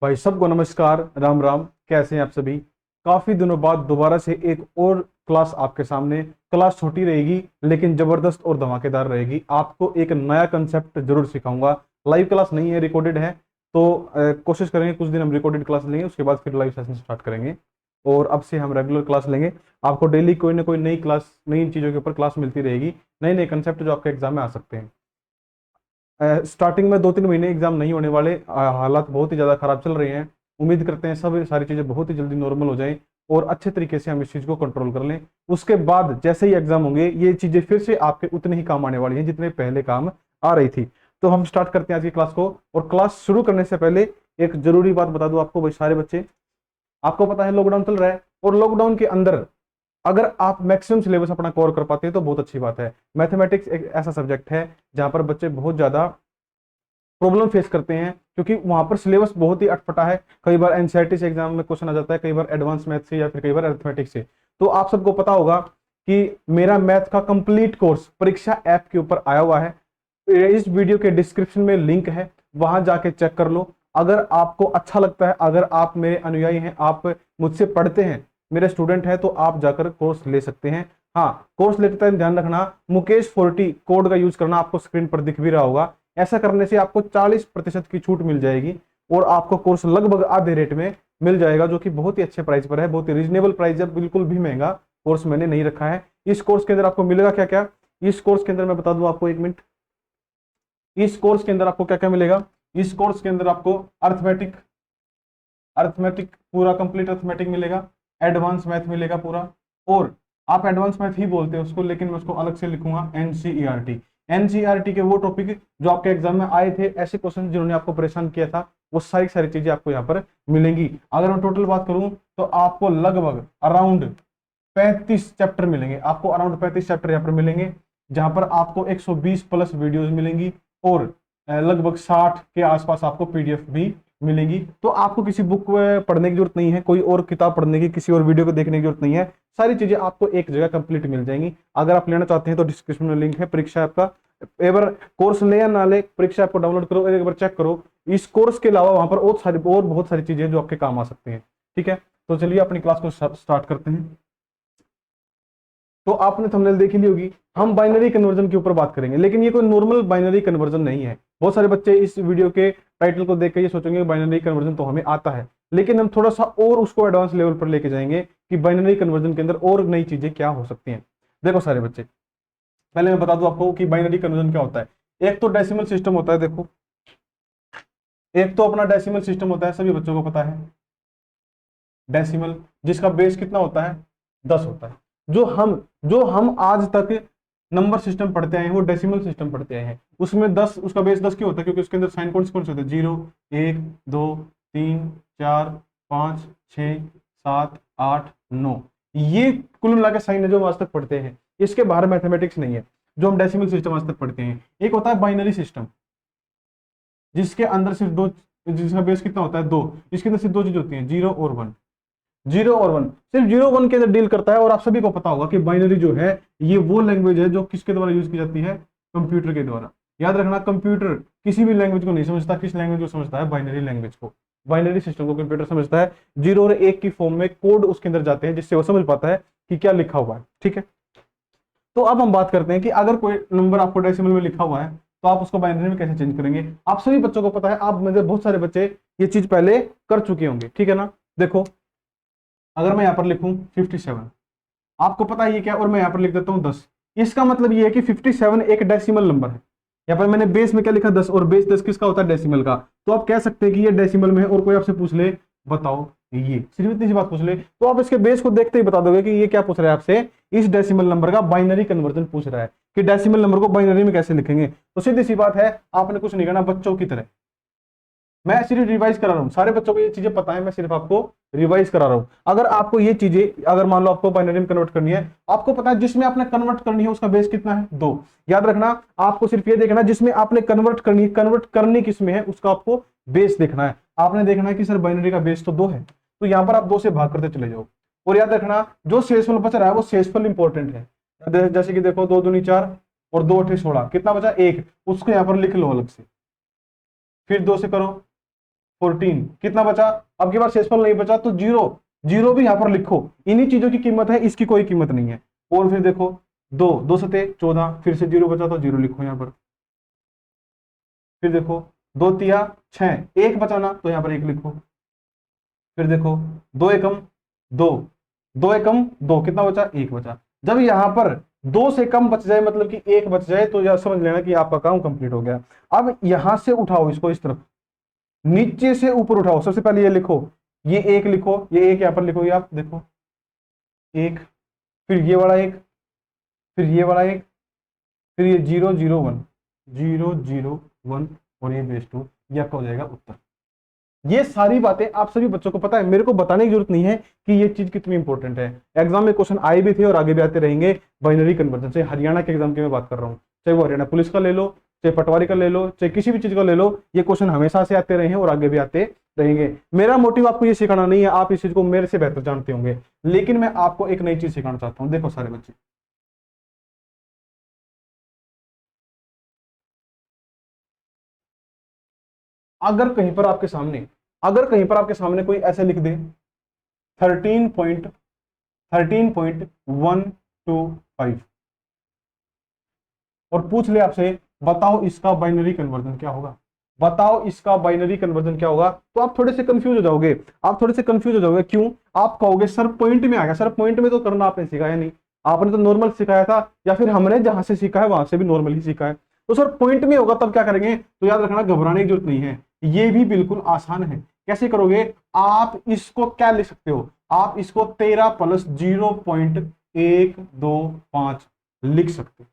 भाई सबको नमस्कार, राम राम। कैसे हैं आप सभी? काफी दिनों बाद दोबारा से एक और क्लास आपके सामने। क्लास छोटी रहेगी लेकिन जबरदस्त और धमाकेदार रहेगी। आपको एक नया कंसेप्ट जरूर सिखाऊंगा। लाइव क्लास नहीं है, रिकॉर्डेड है। तो कोशिश करेंगे कुछ दिन हम रिकॉर्डेड क्लास लेंगे, उसके बाद फिर लाइव सेशन स्टार्ट करेंगे। और अब से हम रेगुलर क्लास लेंगे। आपको डेली कोई ना कोई नई क्लास, नई चीज़ों के ऊपर क्लास मिलती रहेगी। नए नए कंसेप्ट जो आपके एग्जाम में आ सकते हैं। स्टार्टिंग में 2-3 महीने एग्जाम नहीं होने वाले। हालात बहुत ही ज़्यादा खराब चल रहे हैं। उम्मीद करते हैं सब सारी चीज़ें बहुत ही जल्दी नॉर्मल हो जाएं और अच्छे तरीके से हम इस चीज़ को कंट्रोल कर लें। उसके बाद जैसे ही एग्जाम होंगे ये चीज़ें फिर से आपके उतने ही काम आने वाली हैं जितने पहले काम आ रही थी। तो हम स्टार्ट करते हैं आज की क्लास को। और क्लास शुरू करने से पहले एक जरूरी बात बता दूं आपको, भाई सारे बच्चे, आपको पता है लॉकडाउन चल रहा है और लॉकडाउन के अंदर अगर आप मैक्सिमम सिलेबस अपना कवर कर पाते हैं तो बहुत अच्छी बात है। मैथमेटिक्स एक ऐसा सब्जेक्ट है जहां पर बच्चे बहुत ज्यादा प्रॉब्लम फेस करते हैं क्योंकि वहां पर सिलेबस बहुत ही अटपटा है। कई बार एनसीईआरटी से एग्जाम में क्वेश्चन आ जाता है, कई बार एडवांस मैथ से या फिर कई बार अरिथमेटिक से। तो आप सबको पता होगा कि मेरा मैथ का कंप्लीट कोर्स परीक्षा ऐप के ऊपर आया हुआ है। इस वीडियो के डिस्क्रिप्शन में लिंक है, वहां जाके चेक कर लो। अगर आपको अच्छा लगता है, अगर आप मेरे अनुयायी हैं, आप मुझसे पढ़ते हैं, मेरे स्टूडेंट हैं, तो आप जाकर कोर्स ले सकते हैं। हाँ, कोर्स लेते टाइम ध्यान रखना, मुकेश40 कोड का यूज करना। आपको स्क्रीन पर दिख भी रहा होगा। ऐसा करने से आपको 40% की छूट मिल जाएगी और आपको कोर्स लगभग आधे रेट में मिल जाएगा, जो कि बहुत ही अच्छे प्राइस पर है, बहुत ही रीजनेबल प्राइस है। बिल्कुल भी महंगा कोर्स मैंने नहीं रखा है। इस कोर्स के अंदर आपको मिलेगा क्या क्या? इस कोर्स के अंदर मैं बता दूं आपको, एक मिनट। इस कोर्स के अंदर आपको क्या क्या मिलेगा? इस कोर्स के अंदर आपको अर्थमेटिक अर्थमेटिक पूरा कंप्लीट अर्थमेटिक मिलेगा, एडवांस मैथ मिलेगा पूरा। और आप एडवांस मैथ ही बोलते हैं उसको, लेकिन मैं उसको अलग से लिखूंगा एनसीईआरटी। एनसीईआरटी के वो टॉपिक जो आपके एग्जाम में आए थे, ऐसे क्वेश्चन जिन्होंने आपको परेशान किया था, वो सारी सारी चीजें आपको यहाँ पर मिलेंगी। अगर मैं टोटल बात करूं तो आपको लगभग अराउंड 35 चैप्टर मिलेंगे। आपको अराउंड 35 चैप्टर यहाँ पर मिलेंगे, जहां पर आपको 120 प्लस वीडियोस मिलेंगी और लगभग 60 के आसपास आपको पीडीएफ भी मिलेगी। तो आपको किसी बुक पढ़ने की जरूरत नहीं है, कोई और किताब पढ़ने की, किसी और वीडियो को देखने की जरूरत नहीं है। सारी चीजें आपको एक जगह कंप्लीट मिल जाएंगी। अगर आप लेना चाहते हैं तो डिस्क्रिप्शन में लिंक है परीक्षा ऐप का। एक बार कोर्स ले या ना ले, परीक्षा ऐप को डाउनलोड करो, एक बार चेक करो। इस कोर्स के अलावा वहां पर और बहुत सारी चीजें जो आपके काम आ सकती हैं। ठीक है, तो चलिए अपनी क्लास को स्टार्ट करते हैं। तो आपने थंबनेल देख ही ली होगी, हम बाइनरी कन्वर्जन के ऊपर बात करेंगे, लेकिन ये कोई नॉर्मल बाइनरी कन्वर्जन नहीं है। बहुत सारे बच्चे इस वीडियो के टाइटल को देख के ये सोचेंगे बाइनरी कन्वर्जन तो हमें आता है, लेकिन हम थोड़ा सा और उसको एडवांस लेवल पर लेके जाएंगे कि बाइनरी कन्वर्जन के अंदर और नई चीजें क्या हो सकती हैं। देखो सारे बच्चे, पहले मैं बता दूं आपको कि बाइनरी कन्वर्जन क्या होता है। एक तो डेसिमल सिस्टम होता है। देखो, एक तो अपना डेसिमल सिस्टम होता है, सभी बच्चों को पता है। डेसिमल जिसका बेस कितना होता है? 10 होता है। जो हम आज तक नंबर सिस्टम पढ़ते आए हैं वो डेसिमल सिस्टम पढ़ते आए हैं। उसमें 10, उसका बेस 10 क्यों होता है? क्योंकि उसके अंदर साइन कौन से होते हैं? 0, 1, 2, 3, 4, 5, 6, 7, 8, 9। ये कुल मिला के साइन है जो हम आज तक पढ़ते हैं। इसके बाहर मैथमेटिक्स नहीं है जो हम डेसिमल सिस्टम आज तक पढ़ते हैं। एक होता है बाइनरी सिस्टम, जिसके अंदर सिर्फ दो, जिसका बेस कितना होता है? 2। इसके अंदर सिर्फ दो चीज होती है, 0 और 1। 0 और 1, सिर्फ 0 1 के अंदर डील करता है। और आप सभी को पता होगा कि बाइनरी जो है ये वो लैंग्वेज है जो किसके द्वारा यूज की जाती है? कंप्यूटर के द्वारा। याद रखना, कंप्यूटर किसी भी लैंग्वेज को नहीं समझता। किस लैंग्वेज को समझता है? बाइनरी लैंग्वेज को। बाइनरी सिस्टम को कंप्यूटर समझता है। 0 और 1 की फॉर्म में कोड उसके अंदर जाते हैं जिससे वो समझ पाता है कि क्या लिखा हुआ है। ठीक है, तो अब हम बात करते हैं कि अगर कोई नंबर आपको डेसिमल में लिखा हुआ है तो आप उसको बाइनरी में कैसे चेंज करेंगे। आप सभी बच्चों को पता है, आप में से बहुत सारे बच्चे ये चीज पहले कर चुके होंगे। ठीक है ना? देखो, अगर मैं यहां पर लिखूं 57, आपको पता है ये क्या, और मैं यहां पर लिख देता हूं 10। इसका मतलब ये है कि 57 एक डेसिमल नंबर है। यहां पर मैंने बेस में क्या लिखा? 10, और बेस 10 किसका होता है? डेसिमल का। तो आप कह सकते हैं कि ये डेसिमल में है। और कोई आपसे पूछ ले, बताओ ये, सिर्फ इतनी सी बात पूछ ले, तो आप इसके बेस को देखते ही बता दोगे कि ये क्या पूछ रहा है आपसे। इस डेसिमल नंबर का बाइनरी कन्वर्जन पूछ रहा है कि डेसिमल नंबर को बाइनरी में कैसे लिखेंगे। तो सीधी सी बात है, आपने कुछ नहीं करना, बच्चों की तरह मैं सिर्फ रिवाइज करा रहा हूं। सारे बच्चों को ये चीजें पता है, मैं सिर्फ आपको रिवाइज करा रहा हूं। अगर आपको ये चीजें, अगर मान लो आपको बाइनरी में कन्वर्ट करनी है, आपको पता है जिसमें आपने कन्वर्ट करनी है उसका बेस कितना है? 2। याद रखना, आपको सिर्फ ये देखना जिसमें आपने कन्वर्ट करनी है, कन्वर्ट करनी किसमें है उसका आपको बेस देखना है। आपने देखना है कि सर बाइनरी का बेस तो 2 है, तो यहां पर आप 2 से भाग करते चले जाओ। और याद रखना, जो शेषफल बच रहा है वो शेषफल इंपॉर्टेंट है। जैसे कि देखो, 2 दूनी 4 और 2 8 16, कितना बचा? 1। उसको यहां पर लिख लो अलग से। फिर 2 से करो 14 कितना बचा, अब के बाद शेषफल नहीं बचा तो जीरो, जीरो भी यहां पर लिखो, इन्हीं चीजों की कीमत है, इसकी कोई कीमत नहीं है। और फिर देखो दो, दो सते 14, फिर से जीरो बचा तो जीरो लिखो यहां पर। फिर देखो दो तिया 6, एक बचाना तो यहां पर एक लिखो। फिर देखो दो एकम दो, दो एकम दो, कितना बचा, एक बचा। जब यहां पर दो से कम बच जाए, मतलब कि एक बच जाए, तो यह समझ लेना कि आपका काम कंप्लीट हो गया। अब यहां से उठाओ इसको इस तरफ, नीचे से ऊपर उठाओ, सबसे पहले ये लिखो, ये एक लिखो, ये एक यहां पर लिखो, ये आप देखो एक, फिर ये वाला एक, फिर ये वाला एक, फिर ये 0 0 1, 0 0 1, और ये बेस 2, ये आपका हो जाएगा उत्तर। ये सारी बातें आप सभी बच्चों को पता है, मेरे को बताने की जरूरत नहीं है कि ये चीज कितनी इंपॉर्टेंट है। एग्जाम में क्वेश्चन आए भी थे और आगे भी आते रहेंगे। बाइनरी कन्वर्जन से हरियाणा के एग्जाम की मैं बात कर रहा हूँ, चाहे वो हरियाणा पुलिस का ले लो, चाहे पटवारी का ले लो, चाहे किसी भी चीज का ले लो, ये क्वेश्चन हमेशा से आते रहे हैं और आगे भी आते रहेंगे। मेरा मोटिव आपको ये सिखाना नहीं है, आप इस चीज को मेरे से बेहतर जानते होंगे, लेकिन मैं आपको एक नई चीज सिखाना चाहता हूँ। देखो सारे बच्चे, अगर कहीं पर आपके सामने, अगर कहीं पर आपके सामने कोई ऐसे लिख दे 13.125 और पूछ ले आपसे, बताओ इसका बाइनरी कन्वर्जन क्या होगा, बताओ इसका बाइनरी कन्वर्जन क्या होगा, तो आप थोड़े से कंफ्यूज हो जाओगे। आप थोड़े से कंफ्यूज हो जाओगे, क्यों? आप कहोगे सर पॉइंट में आ गया, सर पॉइंट में तो करना आपने सिखाया नहीं, आपने तो नॉर्मल सिखाया था, या फिर हमने जहां से सीखा है वहां से भी नॉर्मल ही सीखा है। तो सर पॉइंट में होगा तब क्या करेंगे, तो याद रखना घबराने की जरूरत नहीं है, ये भी बिल्कुल आसान है। कैसे करोगे, आप इसको क्या लिख सकते हो, आप इसको 13 + 0.125 लिख सकते हो।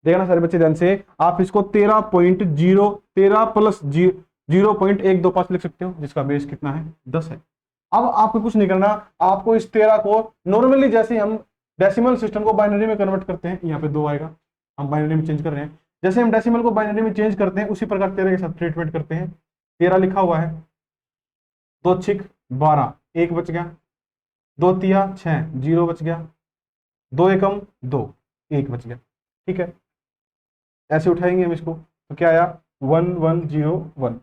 देखना सारे बच्चे ध्यान से, आप इसको 13.0 लिख सकते हो, जिसका बेस कितना है, 10 है। अब आपको कुछ नहीं करना, आपको इस 13 को नॉर्मली, जैसे हम डेसिमल सिस्टम को बाइनरी में कन्वर्ट करते हैं, यहाँ पे 2 आएगा, हम बाइनरी में चेंज कर रहे हैं, जैसे हम डेसिमल को बाइनरी में चेंज करते हैं उसी प्रकार 13 के साथ ट्रीटमेंट करते हैं। 13 लिखा हुआ है, 2 6 12, एक बच गया, 2 तिया 6, जीरो बच गया, 2 एकम 2, एक बच गया। ठीक है, ऐसे उठाएंगे हम इसको, तो क्या आया, 1101।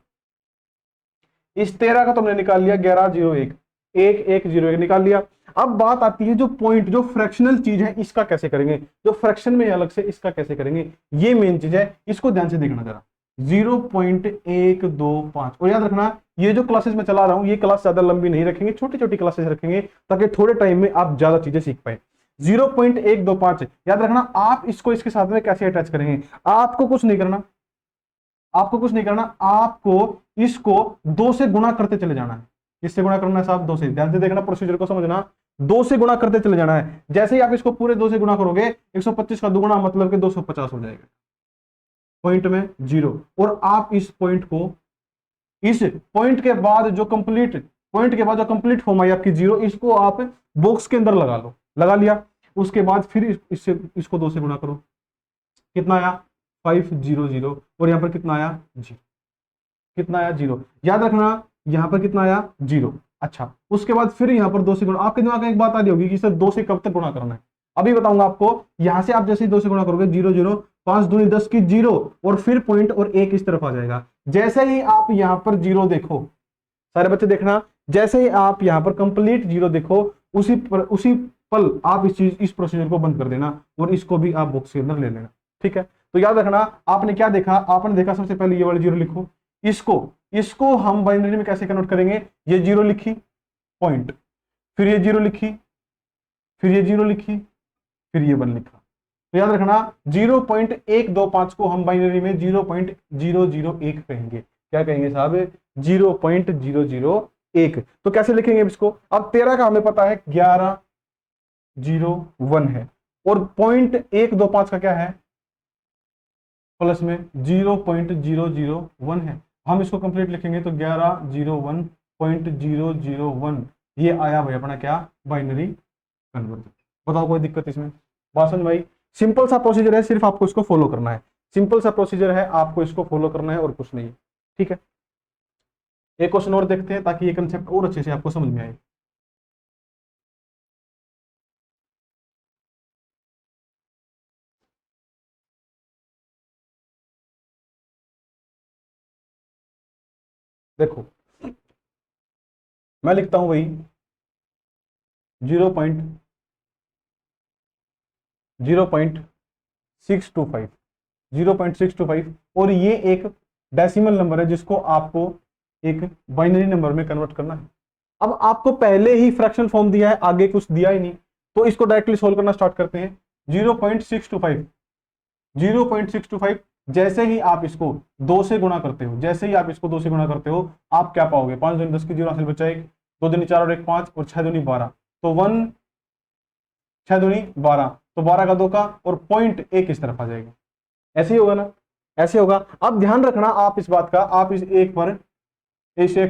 इस 13 का तुमने निकाल लिया, 11 0 1, 1 1 0 1 निकाल लिया। अब बात आती है जो पॉइंट, जो फ्रैक्शनल चीज है, इसका कैसे करेंगे, जो फ्रैक्शन में अलग से, इसका कैसे करेंगे, ये मेन चीज है, इसको ध्यान से देखना जरा। 0.125, और याद रखना ये जो क्लासेस में चला रहा हूं, ये क्लास ज्यादा लंबी नहीं रखेंगे, छोटी छोटी क्लासेस रखेंगे, ताकि थोड़े टाइम में आप ज्यादा चीजें सीख पाए। 0.125 याद रखना, आप इसको इसके साथ में कैसे अटैच करेंगे, आपको कुछ नहीं करना, आपको कुछ नहीं करना, आपको इसको 2 से गुणा करते चले जाना है। किससे गुणा करना है साहब, 2 से। ध्यान से देखना, प्रोसीजर को समझना, 2 से गुणा करते चले जाना है। जैसे ही आप इसको पूरे 2 से गुणा करोगे, 125 का दुगुना मतलब कि 250 हो जाएगा, पॉइंट में जीरो। और आप इस पॉइंट को, इस पॉइंट के बाद जो कंप्लीट, पॉइंट के बाद जो कंप्लीट फॉर्म आई आपकी जीरो, इसको आप बॉक्स के अंदर लगा लो, लगा लिया। उसके बाद फिर इससे इसको 2 से गुणा करो, कितना आया, 500, और यहां पर कितना आया, जीरो, कितना आया, जीरो। याद रखना यहां पर कितना आया, जीरो। अच्छा, उसके बाद फिर यहां पर 2 से गुणा, आपके दिमाग में एक बात आ रही होगी कि सर 2 से कब तक गुणा करना है, अभी बताऊंगा आपको। यहां से आप जैसे ही 2 से गुणा करोगे, 0 0, 5 दूनी 10 की जीरो, और फिर पॉइंट और एक इस तरफ आ जाएगा। जैसे ही आप यहां पर जीरो देखो, सारे बच्चे देखना, जैसे ही आप यहां पर कंप्लीट जीरो देखो, उसी पल आप इस चीज, इस प्रोसीजर को बंद कर देना, और इसको भी आप बॉक्स के अंदर ले लेना। ठीक है, तो याद रखना, आपने क्या देखा, आपने देखा सबसे पहले ये वाली जीरो लिखो, इसको इसको हम बाइनरी में कैसे कन्वर्ट करेंगे, ये जीरो लिखी, पॉइंट, फिर ये जीरो लिखी, फिर ये जीरो लिखी, फिर ये वन लिखा। तो याद रखना 0.125 को हम बाइनरी में 0.001 कहेंगे। क्या कहेंगे साहब, 0.001। तो कैसे लिखेंगे इसको, अब 13 का हमें पता है 1101 है, और 0.125 का क्या है, प्लस में 0.001 है। हम इसको कंप्लीट लिखेंगे तो 1101.001, ये आया भाई अपना क्या, बाइनरी कन्वर्जन। बताओ कोई दिक्कत इसमें, बात समझ भाई? सिंपल सा प्रोसीजर है, सिर्फ आपको इसको फॉलो करना है, सिंपल सा प्रोसीजर है, आपको इसको फॉलो करना है और कुछ नहीं। ठीक है, एक क्वेश्चन और देखते हैं ताकि ये कंसेप्ट और अच्छे से आपको समझ में आए। देखो मैं लिखता हूं वही 0.625, 0.625, और ये एक डेसिमल नंबर है जिसको आपको एक बाइनरी नंबर में कन्वर्ट करना है। अब आपको पहले ही फ्रैक्शन फॉर्म दिया है, आगे कुछ दिया ही नहीं, तो इसको डायरेक्टली सोल्व करना स्टार्ट करते हैं। 0.625, 0.625, जैसे ही आप इसको 2 से गुणा करते हो, जैसे ही आप इसको 2 से गुणा करते हो, आप क्या पाओगे? 5 दूनी 10 की 0 हासिल बचा 1, 2 दूनी 4 और 1 5, और 6 दूनी 12, तो 1, 6 दूनी 12, तो 12 का 2 का, और पॉइंट 1 इस तरफ आ जाएगा। ऐसे ही होगा ना, ऐसे होगा। अब ध्यान रखना आप इस बात का, आप इस एक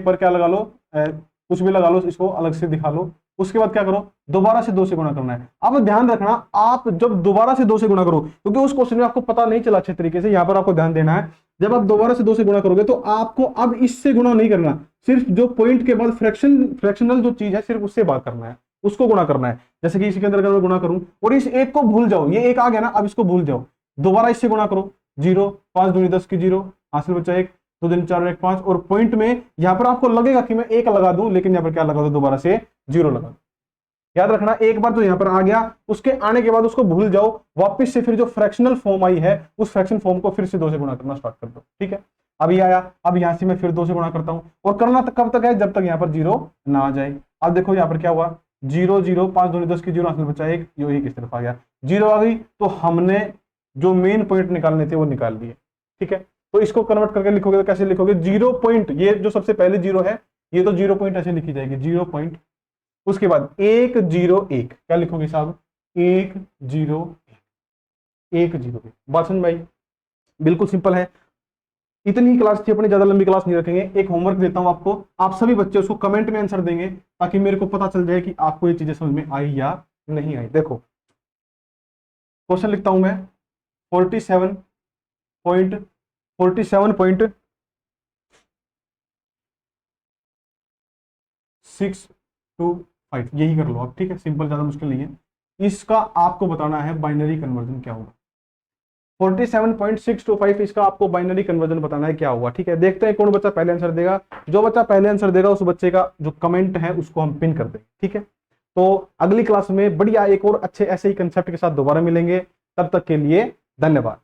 पर क्या लगा लो, कुछ भी लगा लो, इसको अलग से दिखा लो। उसके बाद क्या करो, दोबारा से 2 से गुणा करना है। अब ध्यान रखना, आप जब दोबारा से 2 से गुणा करो, क्योंकि उस क्वेश्चन में आपको पता नहीं चला अच्छे तरीके से, यहां पर आपको ध्यान देना है। जब आप दोबारा से 2 से गुणा करोगे तो आपको अब इससे गुणा नहीं करना, सिर्फ जो पॉइंट के बाद फ्रैक्शनल जो चीज है सिर्फ उससे बात करना है, उसको गुणा करना है। जैसे कि इसके अंदर अगर मैं गुणा करूं और इस एक को भूल जाओ, ये एक आ गया ना, अब इसको भूल जाओ, दोबारा इससे गुणा करो, 0, 5 दूनी 10 की 0 हासिल बचा 1, 2 दूनी 4 और 1 5, और पॉइंट में यहां पर आपको लगेगा कि मैं 1 लगा दूं, लेकिन यहां पर क्या लगा दूं, दोबारा से 0 लगा दूं। याद रखना, एक बार तो यहां पर आ गया, उसके आने के बाद उसको भूल जाओ, वापस से फिर जो फ्रैक्शनल फॉर्म आई है उस फ्रैक्शन फॉर्म को फिर से 2 से गुणा करना स्टार्ट कर दो। ठीक है, अब ये आया, अब यहां से मैं फिर 2 से गुणा करता हूं, और करना तक कब तक है, जब तक यहां पर 0 ना आ जाए। अब देखो यहां पर क्या हुआ, 0 0, 5 दूनी 10 की 0 हासिल बचा 1, यो 1 इस तरफ आ गया, 0 आ गई, तो हमने जो मेन पॉइंट निकालने थे वो निकाल लिए। ठीक है, तो इसको कन्वर्ट करके लिखोगे तो कैसे लिखोगे, 0 पॉइंट, ये जो सबसे पहले 0 है, ये तो 0 पॉइंट ऐसे लिखी जाएगी, 0 पॉइंट, उसके बाद 1 0 1, क्या लिखोगे साहब, 1 0 1 0 1। बात समझ में आई? बिल्कुल सिंपल है। इतनी क्लास थी अपनी, ज्यादा लंबी क्लास नहीं रखेंगे। एक होमवर्क देता हूं आपको, आप सभी बच्चे उसको कमेंट में आंसर देंगे, ताकि मेरे को पता चल जाए कि आपको ये चीजें समझ में आई या नहीं आई। देखो क्वेश्चन लिखता हूं मैं, 47.625, यही कर लो आप। ठीक है, सिंपल, ज्यादा मुश्किल नहीं है। इसका आपको बताना है बाइनरी कन्वर्जन क्या होगा। 47.625, इसका आपको बाइनरी कन्वर्जन बताना है क्या होगा। ठीक है, देखते हैं कौन बच्चा पहले आंसर देगा। जो बच्चा पहले आंसर देगा उस बच्चे का जो कमेंट है उसको हम पिन कर देंगे। ठीक है, तो अगली क्लास में बढ़िया एक और अच्छे ऐसे ही कंसेप्ट के साथ दोबारा मिलेंगे। तब तक के लिए धन्यवाद।